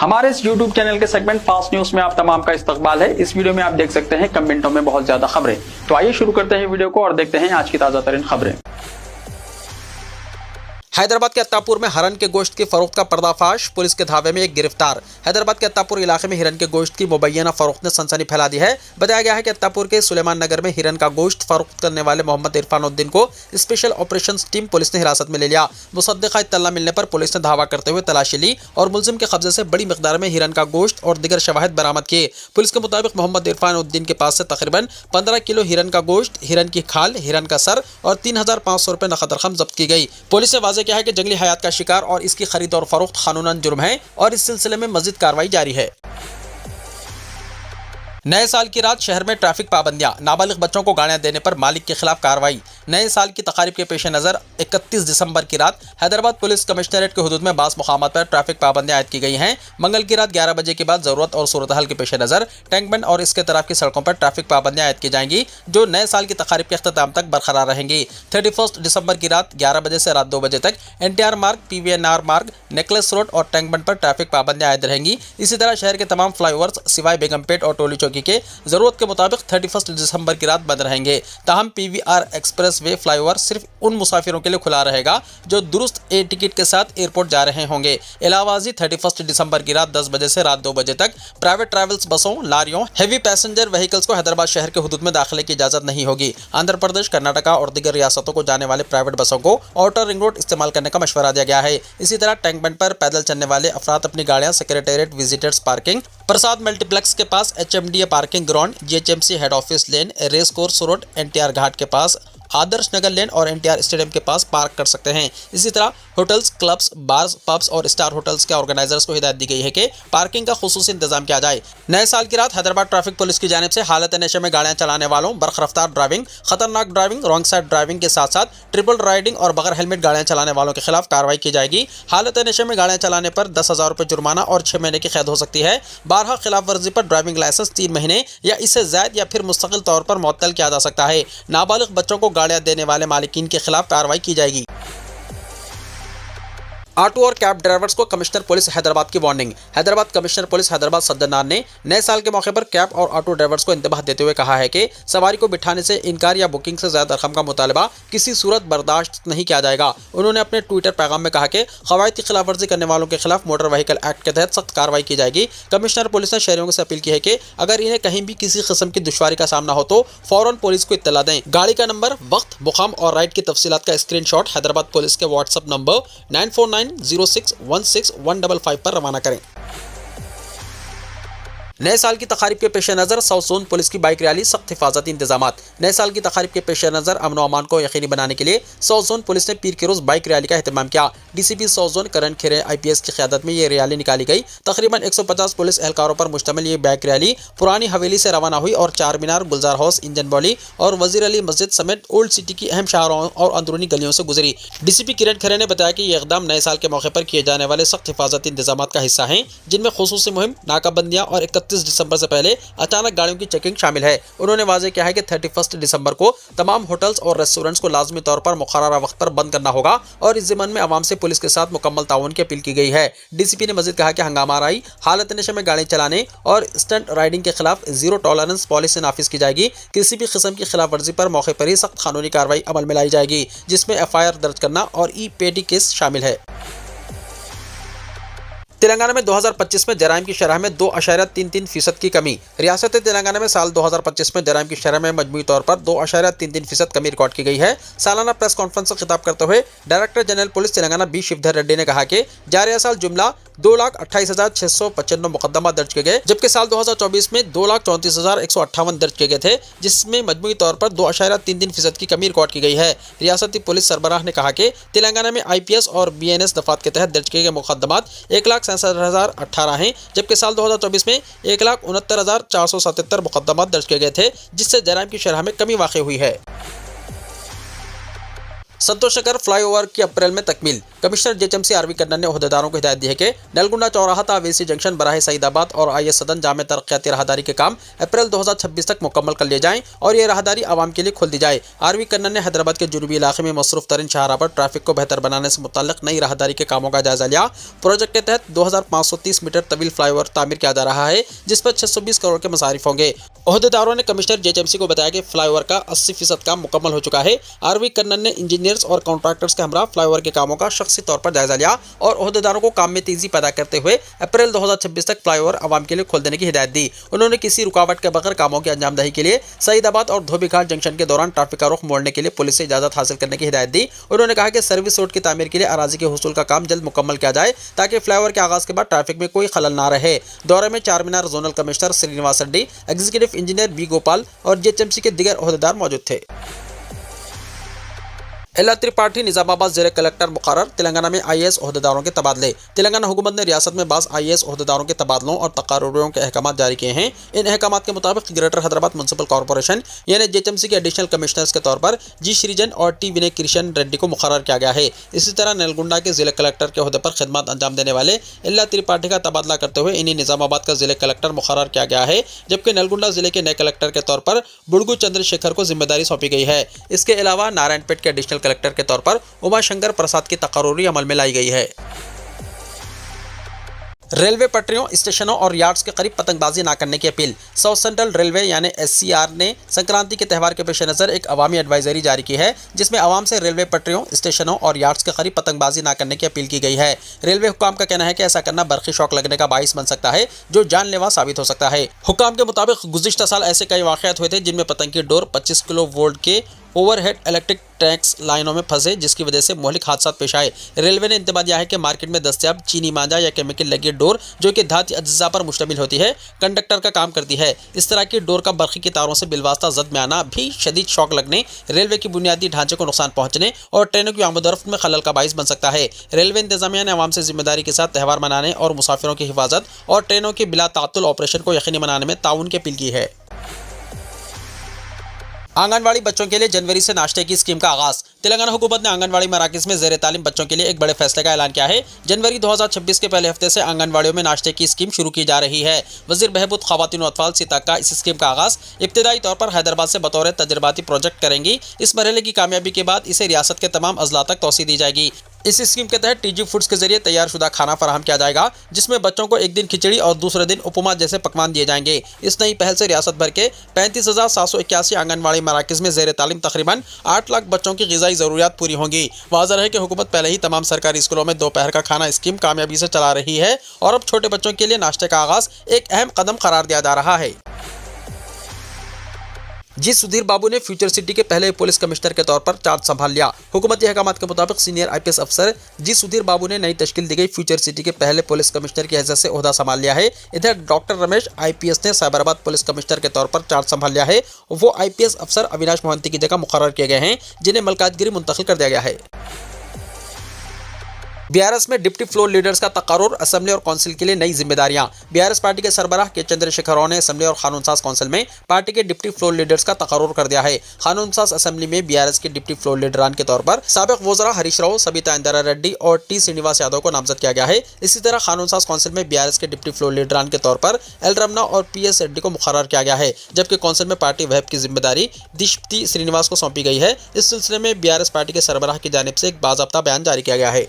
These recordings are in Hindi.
हमारे इस YouTube चैनल के सेगमेंट फास्ट न्यूज में आप तमाम का इस्तकबाल है। इस वीडियो में आप देख सकते हैं कम मिनटों में बहुत ज्यादा खबरें। तो आइए शुरू करते हैं वीडियो को और देखते हैं आज की ताजा तरीन खबरें। हैदराबाद के अत्तापुर में हिरन के गोश्त की फरोख्त का पर्दाफाश, पुलिस के धावे में एक गिरफ्तार। हैदराबाद के अत्तापुर इलाके में हिरन के गोश्त की मुबैना फरोख्त ने सनसनी फैला दी है। बताया गया है कि अत्तापुर के सुलेमान नगर में हिरन का गोश्त फरोख्त करने वाले मोहम्मद इरफानुद्दीन को स्पेशल ऑपरेशंस टीम पुलिस ने हिरासत में ले लिया। मुसद्दिका इत्तला मिलने पर पुलिस ने धावा करते हुए तलाशी ली और मुलजिम के कब्जे से बड़ी मिकदार में हिरन का गोश्त और दीगर शवाहिद बरामद किए। पुलिस के मुताबिक मोहम्मद इरफानुद्दीन के पास से तकरीबन 15 किलो हिरन का गोश्त, हिरन की खाल, हिरन का सर और 3500 रुपये नकद रकम जब्त की गई। पुलिस ने वाज़ेह किया है कि जंगली हयात का शिकार और इसकी खरीद और फरोख्त कानूनन जुर्म है और इस सिलसिले में मजीद कार्रवाई जारी है। नए साल की रात शहर में ट्रैफिक पाबंदियां, नाबालिग बच्चों को गाड़ियां देने पर मालिक के खिलाफ कार्रवाई। नए साल की तकारीब के पेश नज़र 31 दिसंबर की रात हैदराबाद पुलिस कमिश्नरेट के हुदूद में बास मुकामात पर ट्रैफिक पाबंदियां आयद की गई हैं। मंगल की रात 11 बजे के बाद ज़रूरत और सूरत हाल के पेश नज़र टैंक बंड और इसके तरफ की सड़कों पर ट्रैफिक पाबंदियां आयद की जाएंगी, जो नए साल की तकारीब के अख्ताम तक बरकरार रहेंगी। 31 दिसंबर की रात 11 बजे से रात 2 बजे तक NTR मार्ग, PVNR मार्ग, नेकलेस रोड और टैंक बंड पर ट्रैफिक पाबंदियां आयद रहेंगी। इसी तरह शहर के तमाम फ्लाईओवर्स सिवाय बेगमपेट और टोली चौकी के जरूरत के मुताबिक 31 दिसंबर की रात बंद रहेंगे। ताहम PVR एक्सप्रेस वे फ्लाईओवर सिर्फ उन मुसाफिरों के लिए खुला रहेगा जो दुरुस्त ए टिकट के साथ एयरपोर्ट जा रहे होंगे। इलावाजी 31 दिसंबर की रात 10 बजे से रात 2 बजे तक प्राइवेट ट्रैवल्स बसों, लारियों, हैवी पैसेंजर व्हीकल्स को हैदराबाद शहर के हुदूद में दाखिले की इजाजत नहीं होगी। आंध्र प्रदेश, कर्नाटका और दीगर रियासतों को जाने वाले प्राइवेट बसों को आउटर रिंग रोड इस्तेमाल करने का मशवरा दिया गया है। इसी तरह टैंक बंड पर पैदल चलने वाले अफराद अपनी गाड़ियां secretariat visitors parking, Prasad multiplex के पास HMDA parking ground, GHMC head office lane, race course road, NTR Ghat के पास, आदर्श नगर लेन और NTR स्टेडियम के पास पार्क कर सकते हैं। इसी तरह होटल्स, क्लब्स, बार्स, पब्स और स्टार होटल्स के ऑर्गेनाइजर्स को हिदायत दी गई है कि पार्किंग का खुसूसी इंतजाम किया जाए। नए साल की रात हैदराबाद ट्रैफिक पुलिस की जानिब से हालत नशे में गाड़ियां चलाने वालों, बरखरफ्तार ड्राइविंग, खतरनाक ड्राइविंग, रॉन्ग साइड ड्राइविंग के साथ साथ ट्रिपल राइडिंग और बगैर हेलमेट गाड़ियां चलाने वालों के खिलाफ कार्रवाई की जाएगी। हालत नशे में गाड़ियां चलाने पर 10,000 रुपये जुर्माना और 6 महीने की कैद हो सकती है। बारहा खिलाफ वर्जी पर ड्राइविंग लाइसेंस 3 महीने या इससे ज्यादा या फिर मुस्तकिल तौर पर मुअत्तल किया जा सकता है। नाबालिग बच्चों को गाड़ियां देने वाले मालिकीन के खिलाफ कार्रवाई की जाएगी। ऑटो और कैब ड्राइवर्स को कमिश्नर पुलिस हैदराबाद की warning. Hyderabad commissioner police Hyderabad Sajjanar ने नए साल के मौके पर कैब और ऑटो ड्राइवर्स को इंतबाह देते हुए कहा है कि सवारी को बिठाने से इनकार या बुकिंग से ज्यादा रकम का मुतालबा किसी सूरत बर्दाश्त नहीं किया जाएगा। उन्होंने अपने ट्विटर पैगाम में कहा कि क़वाइद की खिलाफ वर्जी करने वालों के खिलाफ मोटर व्हीकल एक्ट के तहत सख्त कार्रवाई की जाएगी। कमिश्नर पुलिस ने शहरियों से अपील की है कि अगर इन्हें कहीं भी किसी किस्म की दुश्वारी का सामना हो तो फौरन पुलिस को इत्तला दें। गाड़ी का नंबर, वक्त, मुकाम और राइड की तफसीलात का स्क्रीनशॉट हैदराबाद पुलिस के व्हाट्सएप नंबर 9490616155 पर रवाना करें। नए साल की तकारीब के पेश नज़र साउथ जोन पुलिस की बाइक रैली, सख्त हिफाजती इंतजामात। नए साल की तकारीब के पेश नज़र अमन व अमान को यकीनी बनाने के लिए साउथ जोन पुलिस ने पीर के रोज़ बाइक रैली का अहतमाम किया। DCP साउथ जोन करण खेरे IPS की क़यादत में ये रैली निकाली गई। तकरीबन 150 पुलिस एहलकारों पर मुश्तमिल ये बाइक रैली पुरानी हवेली से रवाना हुई और चार मीनार, गुलजार हाउस, इंजन बॉली और वजीर अली मस्जिद समेत ओल्ड सिटी की अहम शाहराहों और अंदरूनी गलियों से गुजरी। DCP किरण खेरे ने बताया कि ये इक़दाम नए साल के मौके पर किए जाने वाले सख्त हिफाजती इंतजामात का हिस्सा हैं, जिनमें खुसूसी मुहिम, नाकाबंदियाँ और 31 दिसंबर से पहले अचानक गाड़ियों की चेकिंग शामिल है। उन्होंने वाज़ेह किया है कि 31 दिसंबर को तमाम होटल्स और रेस्टोरेंट्स को लाजमी तौर पर मुकर्ररा वक्त पर बंद करना होगा और इस ज़िम्मन में अवाम से पुलिस के साथ मुकम्मल ताउन की अपील की गई है। DCP ने मज़ीद कहा कि हंगामा आराई, हालत नशे में गाड़ी चलाने और स्टंट राइडिंग के खिलाफ जीरो टॉलरेंस पॉलिसी नाफिज की जाएगी। किसी भी किस्म की खिलाफ वर्जी पर मौके पर ही सख्त कानूनी कार्रवाई अमल में लाई जाएगी, जिसमें FIR दर्ज करना और ई-पेटी केस शामिल है। तेलंगाना में 2025 में जराइम की शरह में 2.33% की कमी। रियासत तेलंगाना में साल 2025 में जराइम की शरह में मजमूई तौर पर 2.33% कमी रिकॉर्ड की गई है। सालाना प्रेस कॉन्फ्रेंस से खिताब करते हुए director general police Telangana B Shivdhar Reddy ने कहा कि जारिया साल जुमला 2,28,695 मुकदमा दर्ज किए गए, जबकि साल 2024 में 2,34,158 दर्ज किए गए थे, जिसमें मजमूई तौर पर 2.33% की कमी रिकॉर्ड की गई है। रियासती पुलिस सरबराह ने कहा कि तेलंगाना में IPS और BNS दफात के तहत दर्ज किए गए मुकदमात 1,67,018 हैं, जबकि साल 2024 में 1,69,477 मुकदमात दर्ज किए गए थे, जिससे जराइम की शरह में कमी वाक़ई हुई है। संतोषनगर फ्लाईओवर की अप्रैल में तकमील। कमिश्नर जेएचएमसी आरवी कन्नन ने ओहदेदारों को हिदायत दी है कि नलगुंडा चौराहा तावेसी जंक्शन बराह सईदाबाद और आईएस सदन जामे तरक्याती राहदारी के काम अप्रैल 2026 तक मुकम्मल कर लिए जाएं और ये राहदारी आवाम के लिए खोल दी जाए। आरवी कन्नन ने हैदराबाद के जुनूबी इलाके में मसरूफ तरीन शाहराह पर ट्रैफिक को बेहतर बनाने से मुतल्लिक नई राहदारी के कामों का जायजा लिया। प्रोजेक्ट के तहत 2530 मीटर तवील फ्लाईओवर तामीर किया जा रहा है, जिस पर 620 करोड़ के मसारिफ होंगे। ओहदेदारों ने कमिश्नर जेएचएमसी को बताया कि फ्लाईओवर का 80% काम मुकम्मल हो चुका है। आरवी कन्नन ने इंजीनियर्स और कॉन्ट्रैक्टर्स के हमरा फ्लाईओवर के कामों का शख्सी तौर पर जायजा लिया और ओहदेदारों को काम में तेजी पैदा करते हुए अप्रैल 2026 तक फ्लाईओवर आवाम के लिए खोल देने की हिदायत दी। उन्होंने किसी रुकावट के बगैर कामों की अंजामदही के लिए सईदाबाद और धोबीघाट जंक्शन के दौरान ट्रैफिक का रुख मोड़ने के लिए पुलिस से इजाजत हासिल करने की हिदायत दी। उन्होंने कहा कि सर्विस रोड की तामीर के लिए अराजी के हुसूल का काम जल्द मुकम्मल किया जाए ताकि फ्लाईओवर के आगाज के बाद ट्रैफिक में कोई खलल ना रहे। दौरे में Charminar zonal commissioner Srinivas Reddy, executive engineer B Gopal और जेएचएमसी के दीगर ओहदेदार मौजूद थे। एल त्रिपाठी निजामाबाद जिले कलेक्टर मुकर्रर। तेलंगाना में आईएएस ओहदेदारों के तबादले। तेलंगाना हुकूमत ने रियासत में बाज़ आईएएस ओहदेदारों के तबादलों और तकार्रुरों के अहकाम जारी किए हैं। इन अहकाम के मुताबिक ग्रेटर हैदराबाद म्युनिसिपल कॉर्पोरेशन यानी जेएचएमसी के एडिशनल कमिश्नर्स के तौर पर जी श्रीजन और टी विनय किशन रेड्डी को मुकर्रर किया गया है। इसी तरह नलगुंडा के जिले कलेक्टर के ओहदे पर खिदमत अंजाम देने वाले एल त्रिपाठी का तबादला करते हुए इन्हें निजामाबाद का जिले कलेक्टर मुकर्रर किया गया है, जबकि नलगुंडा जिले के नए कलेक्टर के तौर पर बुड़गू चंद्रशेखर को जिम्मेदारी सौंपी गई है। इसके अलावा नारायणपेट के एडिशनल कलेक्टर के तौर पर उमाशंकर प्रसाद की तकर्रुरी अमल में लाई गई है। रेलवे पटरियों, स्टेशनों और यार्ड्स के करीब पतंगबाजी न करने की अपील। साउथ सेंट्रल रेलवे यानी एससीआर ने संक्रांति के त्यौहार के पेश नज़र एक अवामी एडवाइजरी जारी की है, जिसमें आवाम से रेलवे पटरियों, स्टेशनों और यार्ड्स के करीब पतंगबाजी न करने की अपील की गई है। रेलवे हुकाम का कहना है कि ऐसा करना बरक़ी शौक लगने का बाइस बन सकता है, जो जानलेवा साबित हो सकता है। हुकाम के मुताबिक गुज़िश्ता साल ऐसे कई वाक़यात हुए थे जिनमें पतंग की डोर 25 किलो वोल्ट के ओवरहेड इलेक्ट्रिक टैक्स लाइनों में फंसे, जिसकी वजह से मोहलिक हादसा पेश आए। रेलवे ने इंतबाह दिया है कि मार्केट में दस्तयाब चीनी मांझा या केमिकल लगी डोर, जो कि धातु अज्जा पर मुश्तमिल होती है, कंडक्टर का काम करती है। इस तरह की डोर का बरक़ी की तारों से बिलवास्ता जद में आना भी शदीद शौक लगने, रेलवे की बुनियादी ढांचे को नुकसान पहुंचने और ट्रेनों की आमदोरफ्त में खलल का बाइस बन सकता है। रेलवे इंतजामिया ने आवाम से जिम्मेदारी के साथ त्यौहार मनाने और मुसाफिरों की हिफाजत और ट्रेनों के बिला ताअत्तुल ऑपरेशन को यकीनी बनाने में ताउन की अपील की है। आंगनवाड़ी बच्चों के लिए जनवरी से नाश्ते की स्कीम का आगाज। तेलंगाना हुकूमत ने आंगनवाड़ी मराकज़ में ज़ेर तालीम बच्चों के लिए एक बड़े फैसले का ऐलान किया है। जनवरी 2026 के पहले हफ्ते से आंगनवाड़ियों में नाश्ते की स्कीम शुरू की जा रही है। वज़ीर बहबूद ख़वातीन व अतफ़ाल सीता का इस स्कीम का आगाज़ इब्तिदाई तौर पर हैदराबाद से बतौर तजर्बाती प्रोजेक्ट करेंगी। इस मरहले की कामयाबी के बाद इसे रियासत के तमाम अजला तक तोसी दी जाएगी। इस स्कीम के तहत टीजी फूड्स के जरिए तैयार शुदा खाना फराहम किया जाएगा, जिसमें बच्चों को एक दिन खिचड़ी और दूसरे दिन उपमा जैसे पकवान दिए जाएंगे। इस नई पहल से रियासत भर के 35,781 आंगनवाड़ी मराकज़ में ज़ेर तालीम तकरीबन 8 लाख बच्चों की ग़िज़ाई ज़रूरियात पूरी होंगी। वाज़ेह है कि हुकूमत पहले ही तमाम सरकारी स्कूलों में दोपहर का खाना स्कीम कामयाबी से चला रही है और अब छोटे बच्चों के लिए नाश्ते का आगाज़ एक अहम कदम करार दिया जा रहा है। जी सुधीर बाबू ने फ्यूचर सिटी के पहले पुलिस कमिश्नर के तौर पर चार्ज संभाल लिया। हुकूमती अहकाम के मुताबिक सीनियर आईपीएस अफसर जी सुधीर बाबू ने नई तश्कील दी गई फ्यूचर सिटी के पहले पुलिस कमिश्नर की हैसियत से ओहदा संभाल लिया है। इधर डॉक्टर रमेश आईपीएस ने साइबराबाद पुलिस कमिश्नर के तौर पर चार्ज संभाल लिया है। वो आईपीएस अफसर अविनाश मोहंती की जगह मुकर्रर किए गए हैं, जिन्हें मलकाजगिरी मुंतकिल कर दिया गया है। बीआरएस में डिप्टी फ्लोर लीडर्स का तकर्रुर, असेंबली और काउंसिल के लिए नई जिम्मेदारियां। बीआरएस पार्टी के सरबराह के चंद्रशेखर राव ने असेंबली और कानून साज काउंसिल में पार्टी के डिप्टी फ्लोर लीडर्स का तकर्रुर कर दिया है। कानून साज असेंबली में बीआरएस के डिप्टी फ्लोर लीडरान के तौर पर साबिक वज़रा हरीश राव, सबिता इंदिरा रेड्डी और टी श्रीनिवास यादव को नामजद किया गया है। इसी तरह कानून साज काउंसिल में बीआरएस के डिप्टी फ्लोर लीडरान के तौर पर एल रमना और पीएस रेड्डी को मुकर्रर किया गया है, जबकि काउंसिल में पार्टी वहब की जिम्मेदारी दीप्ति श्रीनिवास को सौंपी गई है। इस सिलसिले में बीआरएस पार्टी के सरबराह की जानिब से एक बाज़ाब्ता बयान जारी किया गया है।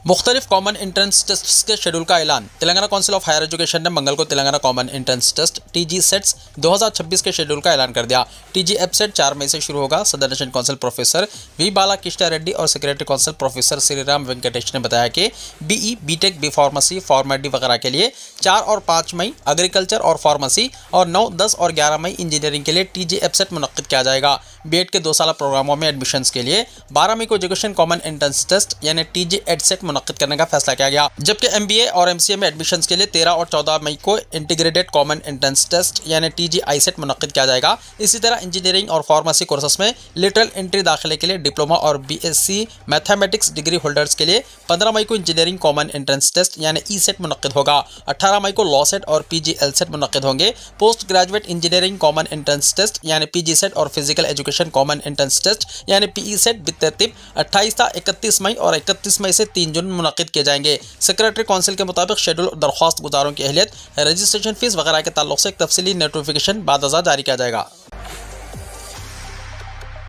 मुख्तलिफ कॉमन एंट्रेंस टेस्ट के शेड्यूल का ऐलान। Telangana council of higher education ने मंगल को Telangana common entrance test TG CETs 2026 के शेड्यूल का ऐलान कर दिया। टीजी एप सेट 4 मई से शुरू होगा। सदर nation council professor V Balakrishna Reddy और secretary council professor Sriram Venkatesh ने बताया कि BE, BTech, B pharmacy, PharmD वगैरह के लिए 4 और 5 मई, एग्रीकल्चर और फार्मेसी और 9, 10 और 11 मई इंजीनियरिंग के लिए टीजी एप सेट मुनक्किद किया जाएगा। बीएड के 2 साल प्रोग्रामों में एडमिशंस के लिए 12 मई को एजुकेशन कॉमन एंट्रेंस टेस्ट यानी टीजी एड सेट मुनक्किद करने का फैसला किया गया, जबकि एमबीए और एमसीए में एडमिशंस के लिए 13 और 14 मई को इंटीग्रेटेड कॉमन एंट्रेंस टेस्ट यानी टीजी आई सेट मुनक्किद किया जाएगा। इसी तरह इंजीनियरिंग और फार्मेसी कोर्सेस में लिटरल एंट्री दाखिले के लिए डिप्लोमा और बीएससी मैथमेटिक्स डिग्री होल्डर्स के लिए 15 मई को इंजीनियरिंग कॉमन एंट्रेंस टेस्ट यानी ई सेट मुनक्किद होगा। 18 मई को लॉ सेट और पीजीएल सेट मुनक्किद होंगे। Post graduate engineering common entrance test यानी पीजी सेट और physical education education common entrance test यानी PE सेट बितरतीब 28 था 31 मई और 31 मई से 3 जून मुनक़िद किए जाएंगे। सेक्रेटरी काउंसिल के मुताबिक शेड्यूल दरख्वास्त गुजारों की अहलियत, रजिस्ट्रेशन फीस वगैरह के ताल्लुक से एक तफसीली नोटिफिकेशन बाद जारी किया जाएगा।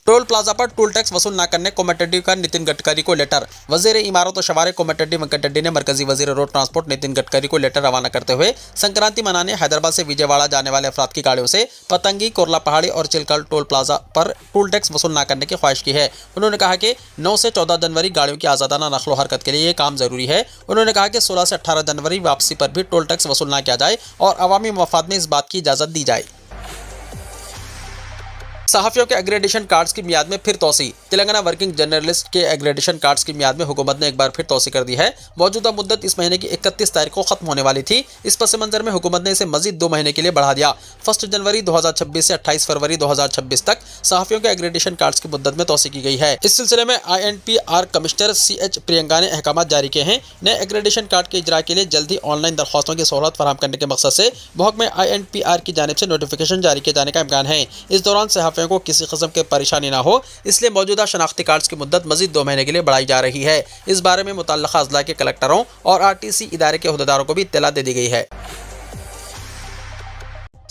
टोल प्लाजा पर टोल टैक्स वसूल न करने कोमटिरेड्डी का नितिन गडकरी को लेटर। वजीर इमारत और शवारे कोमटिरेड्डी वेंकटरेड्डी ने मरकजी वजीर रोड ट्रांसपोर्ट नितिन गडकरी को लेटर रवाना करते हुए संक्रांति मनाने हैदराबाद से विजयवाड़ा जाने वाले अफराद की गाड़ियों से पतंगी, कोरला पहाड़ी और चिलकल टोल प्लाजा पर टोल टैक्स वसूल न करने की ख्वाहिश की है। उन्होंने कहा कि 9 से 14 जनवरी गाड़ियों की आज़ादाना नकलो हरकत के लिए ये काम जरूरी है। उन्होंने कहा कि 16 से 18 जनवरी वापसी पर भी टोल टैक्स वसूल न किया जाए और अवामी मफाद में इस बात की इजाज़त दी जाए। सहाफ़ियों के एग्रेडेशन कार्ड्स की मियाद में फिर तोसी। तेलंगाना वर्किंग जर्नलिस्ट के एग्रेडेशन कार्ड्स की मियाद में हुकूमत ने एक बार फिर तोसी कर दी है। मौजूदा मुद्दत इस महीने की 31 तारीख को खत्म होने वाली थी। इस पस मंजर में हुकूमत ने इसे मजीद 2 महीने के लिए बढ़ा दिया। 1 जनवरी 2026 से 28 फरवरी 2026 तक सहाफ़ियों के एग्रेडेशन कार्ड्स की मुद्दत में तोसी की गई है। इस सिलसिले में INPR कमिश्नर CH प्रियंका ने अहकाम जारी किए हैं। नए एग्रेडेशन कार्ड के इजरा के लिए जल्द ही ऑनलाइन दरख्वास्तों की सहूलत फराहम करने के मकसद से महकमे INPR की जानिब से नोटिफिकेशन जारी किए जाने का इम्कान है। इस दौरान सहाफ़ियों को किसी किस्म के परेशानी ना हो, इसलिए मौजूदा शनाख्ती कार्ड्स की मुद्दत मजीद 2 महीने के लिए बढ़ाई जा रही है। इस बारे में मुतल्लिका अज़ला के कलेक्टरों और RTC इदारे के अहदेदारों को भी इत्तला दे दी गई है।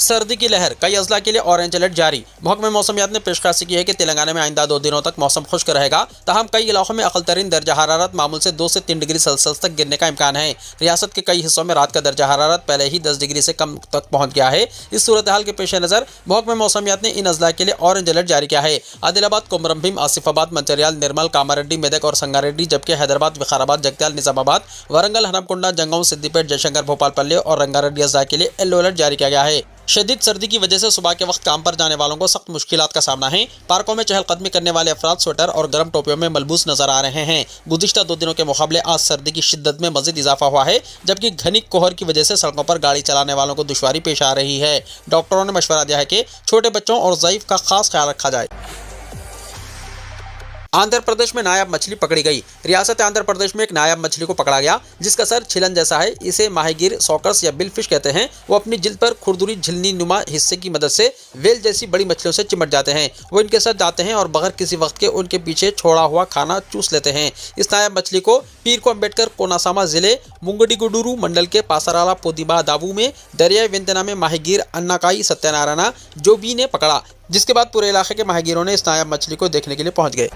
सर्दी की लहर, कई अजला के लिए ऑरेंज अलर्ट जारी। महकमे मौसमियात ने पेशकशी की है कि तेलंगाना में आइंदा 2 दिनों तक मौसम खुश्क रहेगा। तहम कई इलाकों में अक़ल तरीन दर्जा हरारत मामूल से 2 से 3 डिग्री सेल्सियस तक गिरने का इम्कान है। रियासत के कई हिस्सों में रात का दर्जा हरारत पहले ही 10 डिग्री से कम तक पहुँच गया है। इस सूरत हाल के पेश नज़र महकमे मौसमियात ने इन अजला के लिए ऑरेंज अलर्ट जारी किया है। आदिलाबाद, कोमरमभीम, आसिफाबाद, मंचिर्याल, निर्मल, कामारेड्डी, मेदक और संगारेड्डी, जबकि हैदराबाद, विकाराबाद, जगत्याल, निजामाबाद, वरंगल, हनमकुंडा, जंगांव, सिद्दीपेट, जयशंकर, भोपालपल्ली और रंगारेड्डी अजला के लिए येलो अलर्ट जारी किया गया है। शदीद सर्दी की वजह से सुबह के वक्त काम पर जाने वालों को सख्त मुश्किलात का सामना है। पार्कों में चहलकदमी करने वाले अफराद स्वेटर और गर्म टोपियों में मलबूस नजर आ रहे हैं। गुज़िश्ता 2 दिनों के मुकाबले आज सर्दी की शिद्दत में मजीद इजाफा हुआ है, जबकि घनी कोहर की वजह से सड़कों पर गाड़ी चलाने वालों को दुश्वारी पेश आ रही है। डॉक्टरों ने मशवरा दिया है कि छोटे बच्चों और ज़ईफ का खास ख्याल रखा जाए। आंध्र प्रदेश में नायाब मछली पकड़ी गई। रियासत आंध्र प्रदेश में एक नायाब मछली को पकड़ा गया, जिसका सर छिलन जैसा है। इसे माहीगीर सॉकर्स या बिलफिश कहते हैं। वो अपनी जिल्द पर खुरदुरी झिलनी नुमा हिस्से की मदद से वेल जैसी बड़ी मछलियों से चिमट जाते हैं। वो इनके साथ जाते हैं और बगैर किसी वक्त के उनके पीछे छोड़ा हुआ खाना चूस लेते हैं। इस नायाब मछली को पीर को अम्बेडकर कोनासामा जिले मुंगडीगुडुरु मंडल के पासराला पोदिबा दावू में दरियाई वेंतना में माहीगीर अन्नाकाई सत्यनारायणा जोबी ने पकड़ा, जिसके बाद पूरे इलाके के माहीगीरों ने इस नायाब मछली को देखने के लिए पहुंच गए।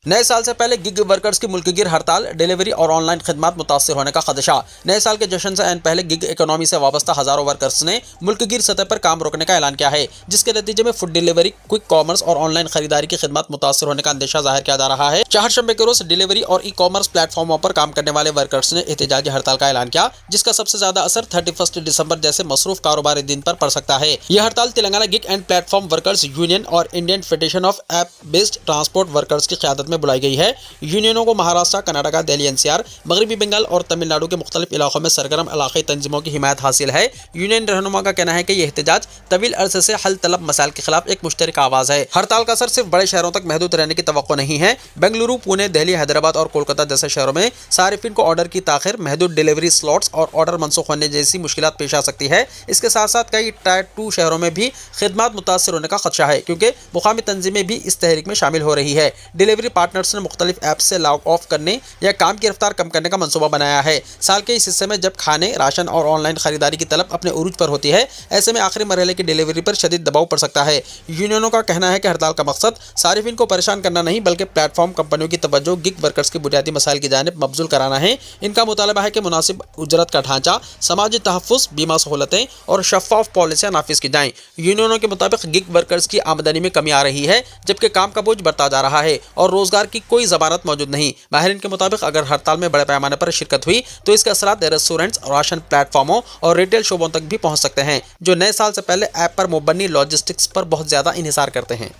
नए साल से पहले गिग वर्कर्स की मुल्कगिर हड़ताल, डिलीवरी और ऑनलाइन खिदमत मुतासिर होने का खदशा। नए साल के जश्न से पहले गिग इकोनॉमी से वाबस्ता हजारों वर्कर्स ने मुल्कगिर सतह पर काम रोकने का ऐलान किया है, जिसके नतीजे में फूड डिलीवरी, क्विक कॉमर्स और ऑनलाइन खरीदारी की खिदमत मुतासिर होने का अंदेशा जाहिर किया जा रहा है। चाहरशंबे के रोज डिलीवरी और ई कॉमर्स प्लेटफॉर्मों पर काम करने वाले वर्कर्स ने एहतजाजी हड़ताल का ऐलान किया, जिसका सबसे ज्यादा असर 31 दिसंबर जैसे मसरूफ कारोबारी दिन पर पड़ सकता है। यह हड़ताल Telangana gig and platform workers union और Indian federation of app based transport workers की क़यादत में बुलाई गई है। यूनियनों को महाराष्ट्र, कर्नाटक, दिल्ली NCR, मगरबी बंगाल और तमिलनाडु के मुख्तलिफ इलाकों में सरगर्म इलाक़ाई तंजीमों की हिमायत हासिल है। यूनियन रहनुमा का कहना है कि यह एहतजाज तवील अरसे से हल तलब मसाइल के खिलाफ एक मुश्तरक आवाज़ है। हड़ताल का असर सिर्फ बड़े शहरों तक महदूद रहने की तवक्को नहीं है। बेंगलुरु, पुणे, दिल्ली, हैदराबाद और कोलकाता जैसे शहरों में सारिफिन को ऑर्डर की ताखिर, महदूद डिलीवरी स्लॉट्स और ऑर्डर मनसूख होने जैसी मुश्किलात पेश आ सकती है। इसके साथ साथ कई टायर 2 शहरों में भी खिदमत मुतासर होने का खदशा है, क्योंकि मुकामी तंजीमें भी इस तहरीक में शामिल हो रही है। डिलीवरी पार्टनर्स ने मुख्तलिफ ऐप से लॉग ऑफ करने या काम की रफ्तार कम करने का मंसूबा बनाया है। साल के इस हिस्से में जब खाने, राशन और ऑनलाइन खरीदारी की तलब अपने उरूज पर होती है, ऐसे में आखिरी मरहले की डिलीवरी पर शदीद दबाव पड़ सकता है। यूनियनों का कहना है कि हड़ताल का मकसद सारिफिन को परेशान करना नहीं, बल्कि प्लेटफॉर्म कंपनियों की तवज्जो गिग वर्कर्स के बुनियादी मसाइल की जानिब मबजूल कराना है। इनका मुतालबा है कि मुनासिब उजरत का ढांचा, समाजी तहफ़्फ़ुज़, बीमा सहूलतें और शफ़ाफ पॉलिसियाँ नाफिज की जाएँ। यूनियनों के मुताबिक गिग वर्कर्स की आमदनी में कमी आ रही है, जबकि काम का बोझ बढ़ता जा रहा है और रोजगार की कोई जमानत मौजूद नहीं। माहिरीन के मुताबिक अगर हड़ताल में बड़े पैमाने पर शिरकत हुई तो इसके असरात रेस्टोरेंट्स, राशन प्लेटफॉर्मों और रिटेल शोबों तक भी पहुंच सकते हैं, जो नए साल से पहले ऐप पर मुबन्नी लॉजिस्टिक्स पर बहुत ज्यादा इन्हिसार करते हैं।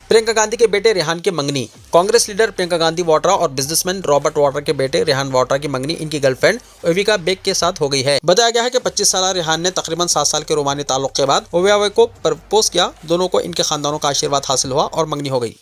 प्रियंका गांधी के बेटे रेहान की मंगनी। कांग्रेस लीडर प्रियंका गांधी वाड्रा और बिजनेसमैन रॉबर्ट वाड्रा के बेटे रेहान वाड्रा की मंगनी इनकी गर्लफ्रेंड ओविका बेग के साथ हो गई है। बताया गया है कि 25 साल रेहान ने तकरीबन 7 साल के रोमानी ताल्लुक के बाद ओविका को प्रपोज किया। दोनों को इनके खानदानों का आशीर्वाद हासिल हुआ और मंगनी हो गई।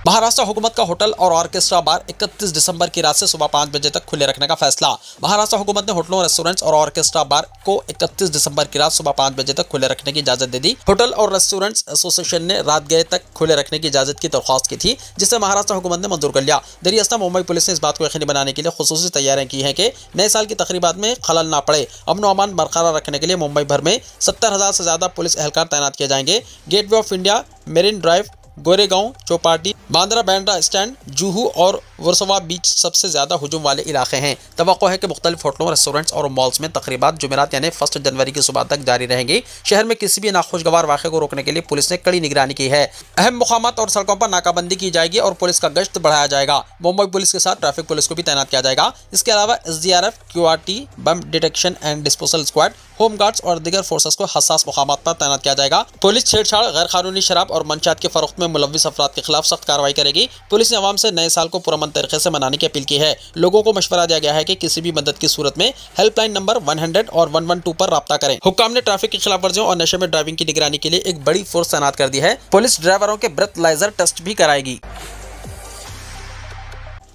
महाराष्ट्र हुकूमत का होटल और ऑर्केस्ट्रा बार 31 दिसंबर की रात से सुबह 5 बजे तक खुले रखने का फैसला। महाराष्ट्र हुकूमत ने होटलों, रेस्टोरेंट्स और ऑर्केस्ट्रा बार को 31 दिसंबर की रात सुबह 5 बजे तक खुले रखने की इजाजत दे दी। होटल और रेस्टोरेंट्स एसोसिएशन ने रात गए तक खुले रखने की इजाजत की दरख्वास्त की थी, जिसे महाराष्ट्र हुकूमत ने मंजूर कर लिया। दरियास्ता मुंबई पुलिस ने इस बात को यकीनी बनाने के लिए खुसूसी तैयारियां की हैं कि नए साल की तकरीबात में खलल ना पड़े। अमन अमान बरकरार रखने के लिए मुंबई भर में 70,000 से ज्यादा पुलिस एहलकार तैनात किए जाएंगे। Gateway of India, marine drive, Goregaon, Chowpatty, Bandra Bandra stand, Juhu और वर्सोवा बीच सबसे ज्यादा हुजूम वाले इलाके हैं। तवक्को है कि मुख्तलिफ होटलों, रेस्टोरेंट्स और मॉल्स में तकरीबात जुमेरात यानी 1 जनवरी की सुबह तक जारी रहेंगी। शहर में किसी भी नाखुशगवार वाक़े को रोकने के लिए पुलिस ने कड़ी निगरानी की है। अहम मुकामात और सड़कों पर नाकाबंदी की जाएगी और पुलिस का गश्त बढ़ाया जाएगा। मुंबई पुलिस के साथ ट्रैफिक पुलिस को भी तैनात किया जाएगा। इसके अलावा SDRF, QRT, bomb detection and disposal squad, home guards और दीगर फोर्सेस को हसास मुकामात पर तैनात किया जाएगा। पुलिस छेड़छाड़, गैर कानूनी शराब और मंशियात के फरोख्त में मुलव्विस अफराद के खिलाफ सख्त कार्रवाई करेगी। पुलिस ने अवाम से नए साल को पुरअमन तरीके से मनाने की अपील की है। लोगों को मशवरा दिया गया है कि किसी भी मदद की सूरत में हेल्पलाइन नंबर 100 और 112 पर राब्ता करें। हुक्काम ने ट्रैफिक की खिलाफ वर्जियों और नशे में ड्राइविंग की निगरानी के लिए एक बड़ी फोर्स तैनात कर दी है। पुलिस ड्राइवरों के ब्रेथलाइजर टेस्ट भी कराएगी।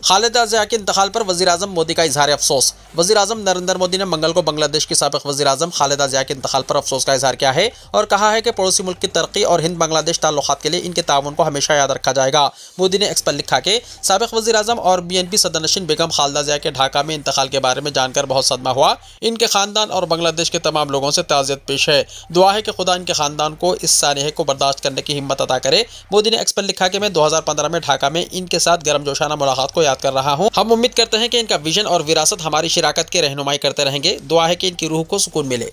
खालिदा ज़िया के इंतकाल पर वज़ीर-ए-आज़म मोदी का इजहार अफसोस। वज़ीर-ए-आज़म नरेंद्र मोदी ने मंगल को बांग्लादेश की साबिक़ वज़ीर-ए-आज़म खालिदा ज़िया के इंतकाल पर अफसोस का इजहार किया है और कहा है कि पड़ोसी मुल्क की तरक्की और हिंद बांग्लादेश ताल्लुकात के लिए इनके ताउन को हमेशा याद रखा जाएगा। मोदी ने एक्स पर लिखा कि साबिक़ वज़ीर-ए-आज़म और BNP सदरनशीन बेगम खालिदा ज़िया के ढाका में इंतकाल के बारे में जानकर बहुत सदमा हुआ। इनके ख़ानदान और बांग्लादेश के तमाम लोगों से ताज़ियत पेश है। दुआ है कि खुदा इनके ख़ानदान को इस सानहे को बर्दाश्त करने की हिम्मत अता करे। मोदी ने एक्स पर लिखा कि मैं 2015 में ढाका में इनके साथ गर्मजोशाना मुलाकात को याद कर रहा हूँ। हम उम्मीद करते हैं कि इनका विजन और विरासत हमारी शिराकत की रहनुमाई करते रहेंगे। दुआ है कि इनकी रूह को सुकून मिले।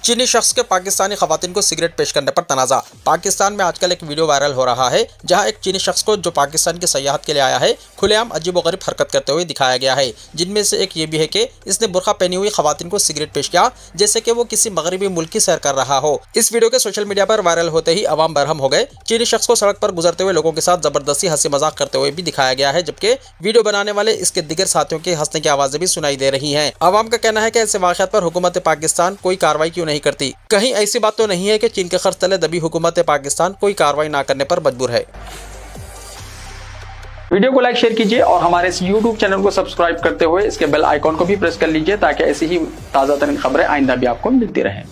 चीनी शख्स के पाकिस्तानी खवातीन को सिगरेट पेश करने पर तनाज़ा। पाकिस्तान में आजकल एक वीडियो वायरल हो रहा है जहां एक चीनी शख्स को जो पाकिस्तान की सयाहत के लिए आया है खुलेआम अजीबोगरीब हरकत करते हुए दिखाया गया है, जिनमें से एक ये भी है कि इसने बुर्का पहनी हुई खवातीन को सिगरेट पेश किया जैसे कि वो किसी मगरबी मुल्क की सैर कर रहा हो। इस वीडियो के सोशल मीडिया पर वायरल होते ही अवाम बरहम हो गए। चीनी शख्स को सड़क पर गुजरते हुए लोगों के साथ जबरदस्ती हंसी मजाक करते हुए भी दिखाया गया है, जबकि वीडियो बनाने वाले इसके दिगर साथियों के हंसने की आवाजें भी सुनाई दे रही हैं। अवाम का कहना है कि ऐसे वाक़यात पर हुकूमत पाकिस्तान कोई कार्रवाई क्यों नहीं करती। कहीं ऐसी बात तो नहीं है कि चीन के खर्च तले दबी हुकूमत पाकिस्तान कोई कार्रवाई ना करने पर मजबूर है। वीडियो को लाइक शेयर कीजिए और हमारे इस YouTube चैनल को सब्सक्राइब करते हुए इसके बेल आइकॉन को भी प्रेस कर लीजिए ताकि ऐसी ही ताज़ा तरीन खबरें आइंदा भी आपको मिलती रहें।